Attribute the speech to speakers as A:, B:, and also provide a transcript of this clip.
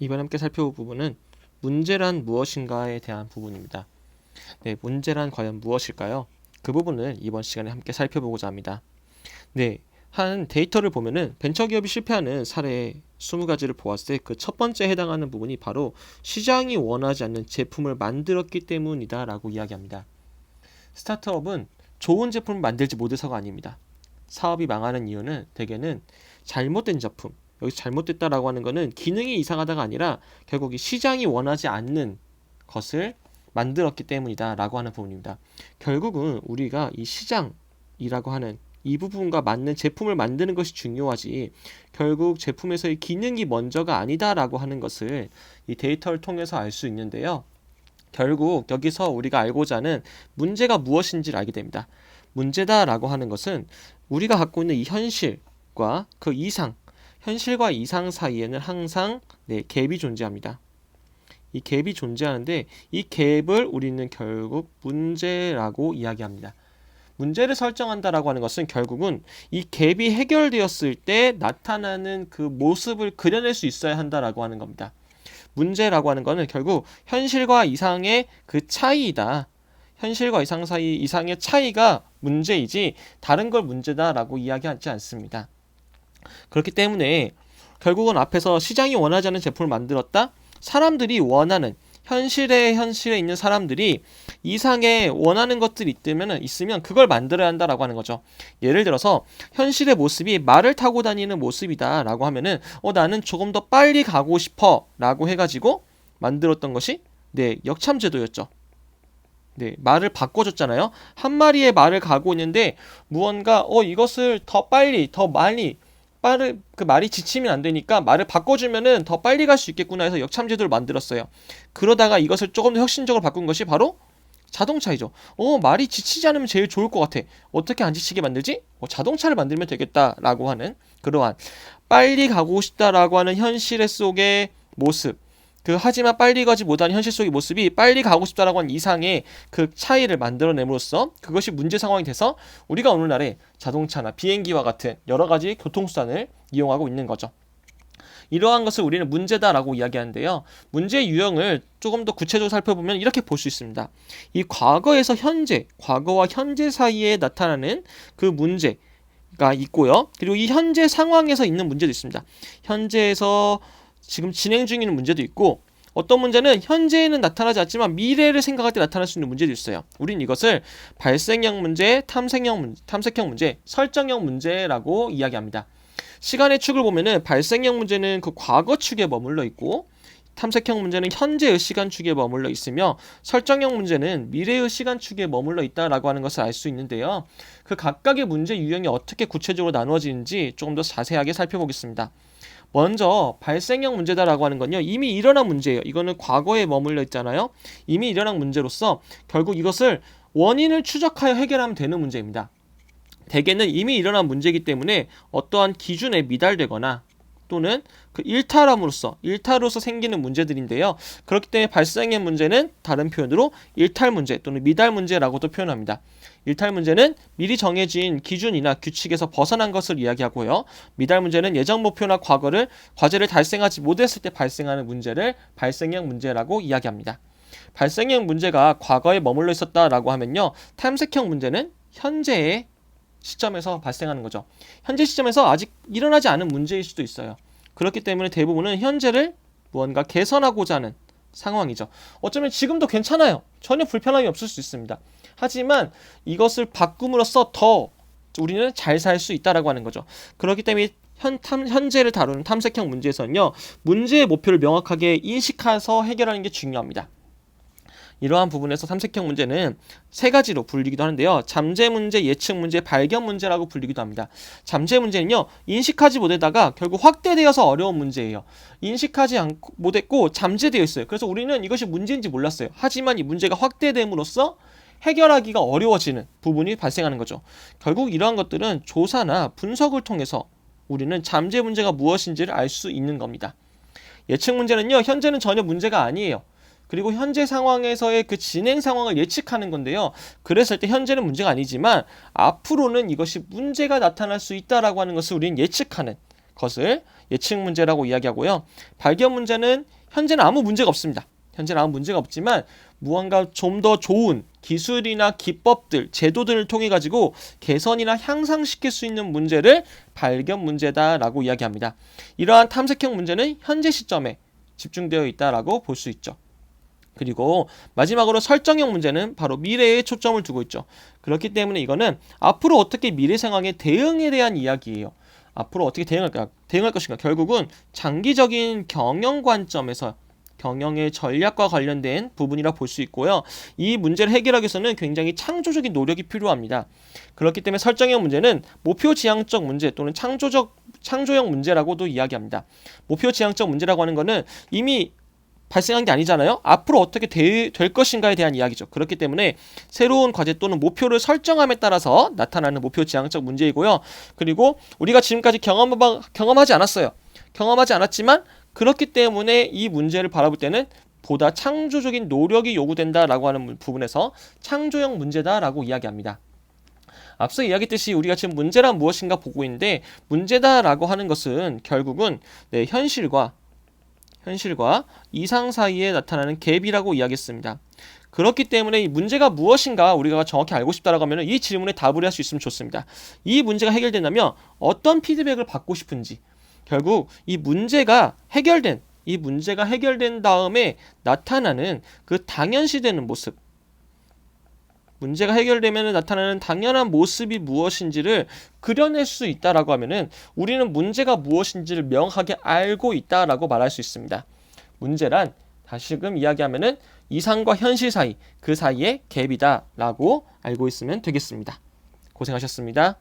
A: 이번 함께 살펴볼 부분은 문제란 무엇인가에 대한 부분입니다. 네, 문제란 과연 무엇일까요? 그 부분을 이번 시간에 함께 살펴보고자 합니다. 네, 한 데이터를 보면은 벤처기업이 실패하는 사례 20가지를 보았을 때 그 첫 번째 해당하는 부분이 바로 시장이 원하지 않는 제품을 만들었기 때문이다 라고 이야기합니다. 스타트업은 좋은 제품을 만들지 못해서가 아닙니다. 사업이 망하는 이유는 대개는 잘못된 제품, 여기서 잘못됐다라고 하는 것은 기능이 이상하다가 아니라 결국 이 시장이 원하지 않는 것을 만들었기 때문이다 라고 하는 부분입니다. 결국은 우리가 이 시장이라고 하는 이 부분과 맞는 제품을 만드는 것이 중요하지 결국 제품에서의 기능이 먼저가 아니다라고 하는 것을 이 데이터를 통해서 알 수 있는데요. 결국 여기서 우리가 알고자 하는 문제가 무엇인지를 알게 됩니다. 문제다라고 하는 것은 우리가 갖고 있는 이 현실과 그 이상, 현실과 이상 사이에는 항상 갭이 존재합니다. 이 갭이 존재하는데 이 갭을 우리는 결국 문제라고 이야기합니다. 문제를 설정한다라고 하는 것은 결국은 이 갭이 해결되었을 때 나타나는 그 모습을 그려낼 수 있어야 한다라고 하는 겁니다. 문제라고 하는 것은 결국 현실과 이상의 그 차이이다. 현실과 이상 사이 이상의 차이가 문제이지 다른 걸 문제다라고 이야기하지 않습니다. 그렇기 때문에 결국은 앞에서 시장이 원하지 않는 제품을 만들었다. 사람들이 원하는 현실에 있는 사람들이 이상의 원하는 것들이 있으면 그걸 만들어야 한다라고 하는 거죠. 예를 들어서 현실의 모습이 말을 타고 다니는 모습이다라고 하면은 나는 조금 더 빨리 가고 싶어라고 해가지고 만들었던 것이 역참제도였죠. 말을 바꿔줬잖아요. 한 마리의 말을 가고 있는데 무언가 이것을 더 빨리 더 많이 그 말이 지치면 안 되니까 말을 바꿔주면은 더 빨리 갈 수 있겠구나 해서 역참제도를 만들었어요. 그러다가 이것을 조금 더 혁신적으로 바꾼 것이 바로 자동차이죠. 말이 지치지 않으면 제일 좋을 것 같아. 어떻게 안 지치게 만들지? 자동차를 만들면 되겠다라고 하는 그러한 빨리 가고 싶다라고 하는 현실 속의 모습. 하지만 빨리 가지 못하는 현실 속의 모습이 빨리 가고 싶다라고 하는 이상의 그 차이를 만들어냄으로써 그것이 문제 상황이 돼서 우리가 오늘날에 자동차나 비행기와 같은 여러 가지 교통수단을 이용하고 있는 거죠. 이러한 것을 우리는 문제다라고 이야기하는데요. 문제의 유형을 조금 더 구체적으로 살펴보면 이렇게 볼 수 있습니다. 이 과거에서 현재, 과거와 현재 사이에 나타나는 그 문제가 있고요. 그리고 이 현재 상황에서 있는 문제도 있습니다. 현재에서 지금 진행 중인 문제도 있고 어떤 문제는 현재에는 나타나지 않지만 미래를 생각할 때 나타날 수 있는 문제도 있어요. 우린 이것을 발생형 문제, 탐색형 문제, 설정형 문제라고 이야기합니다. 시간의 축을 보면은 발생형 문제는 그 과거 축에 머물러 있고 탐색형 문제는 현재의 시간 축에 머물러 있으며 설정형 문제는 미래의 시간 축에 머물러 있다라고 하는 것을 알 수 있는데요. 그 각각의 문제 유형이 어떻게 구체적으로 나누어지는지 조금 더 자세하게 살펴보겠습니다. 먼저 발생형 문제다라고 하는 건요. 이미 일어난 문제예요. 이거는 과거에 머물러 있잖아요. 이미 일어난 문제로서 결국 이것을 원인을 추적하여 해결하면 되는 문제입니다. 대개는 이미 일어난 문제이기 때문에 어떠한 기준에 미달되거나 또는 그 일탈로서 생기는 문제들인데요. 그렇기 때문에 발생의 문제는 다른 표현으로 일탈 문제 또는 미달 문제라고도 표현합니다. 일탈 문제는 미리 정해진 기준이나 규칙에서 벗어난 것을 이야기하고요. 미달 문제는 예정 목표나 과제를 달성하지 못했을 때 발생하는 문제를 발생형 문제라고 이야기합니다. 발생형 문제가 과거에 머물러 있었다라고 하면요. 탐색형 문제는 현재의 시점에서 발생하는 거죠. 현재 시점에서 아직 일어나지 않은 문제일 수도 있어요. 그렇기 때문에 대부분은 현재를 무언가 개선하고자 하는 상황이죠. 어쩌면 지금도 괜찮아요. 전혀 불편함이 없을 수 있습니다. 하지만 이것을 바꿈으로써 더 우리는 잘 살 수 있다라고 하는 거죠. 그렇기 때문에 현재를 다루는 탐색형 문제에서는요. 문제의 목표를 명확하게 인식해서 해결하는 게 중요합니다. 이러한 부분에서 탐색형 문제는 세 가지로 불리기도 하는데요. 잠재 문제, 예측 문제, 발견 문제라고 불리기도 합니다. 잠재 문제는요. 인식하지 못하다가 결국 확대되어서 어려운 문제예요. 인식하지 못했고 잠재되어 있어요. 그래서 우리는 이것이 문제인지 몰랐어요. 하지만 이 문제가 확대됨으로써 해결하기가 어려워지는 부분이 발생하는 거죠. 결국 이러한 것들은 조사나 분석을 통해서 우리는 잠재 문제가 무엇인지를 알 수 있는 겁니다. 예측 문제는요. 현재는 전혀 문제가 아니에요. 그리고 현재 상황에서의 그 진행 상황을 예측하는 건데요. 그랬을 때 현재는 문제가 아니지만 앞으로는 이것이 문제가 나타날 수 있다라고 하는 것을 우리는 예측하는 것을 예측 문제라고 이야기하고요. 발견 문제는 현재는 아무 문제가 없습니다. 현재는 아무 문제가 없지만 무언가 좀 더 좋은 기술이나 기법들, 제도들을 통해 가지고 개선이나 향상시킬 수 있는 문제를 발견 문제다라고 이야기합니다. 이러한 탐색형 문제는 현재 시점에 집중되어 있다라고 볼 수 있죠. 그리고 마지막으로 설정형 문제는 바로 미래에 초점을 두고 있죠. 그렇기 때문에 이거는 앞으로 어떻게 미래 상황에 대응에 대한 이야기예요. 앞으로 어떻게 대응할 것인가. 결국은 장기적인 경영 관점에서 경영의 전략과 관련된 부분이라 볼 수 있고요. 이 문제를 해결하기 위해서는 굉장히 창조적인 노력이 필요합니다. 그렇기 때문에 설정형 문제는 목표 지향적 문제 또는 창조형 문제라고도 이야기합니다. 목표 지향적 문제라고 하는 거는 이미 발생한 게 아니잖아요. 앞으로 어떻게 될 것인가에 대한 이야기죠. 그렇기 때문에 새로운 과제 또는 목표를 설정함에 따라서 나타나는 목표 지향적 문제이고요. 그리고 우리가 지금까지 경험하지 않았어요. 경험하지 않았지만 그렇기 때문에 이 문제를 바라볼 때는 보다 창조적인 노력이 요구된다라고 하는 부분에서 창조형 문제다라고 이야기합니다. 앞서 이야기했듯이 우리가 지금 문제란 무엇인가 보고 있는데 문제다라고 하는 것은 결국은 현실과 이상 사이에 나타나는 갭이라고 이야기했습니다. 그렇기 때문에 이 문제가 무엇인가 우리가 정확히 알고 싶다라고 하면 이 질문에 답을 할 수 있으면 좋습니다. 이 문제가 해결된다면 어떤 피드백을 받고 싶은지, 결국 이 문제가 해결된 다음에 나타나는 그 당연시되는 모습, 문제가 해결되면 나타나는 당연한 모습이 무엇인지를 그려낼 수 있다라고 하면은 우리는 문제가 무엇인지를 명확하게 알고 있다라고 말할 수 있습니다. 문제란 다시금 이야기하면은 이상과 현실 사이, 그 사이의 갭이다라고 알고 있으면 되겠습니다. 고생하셨습니다.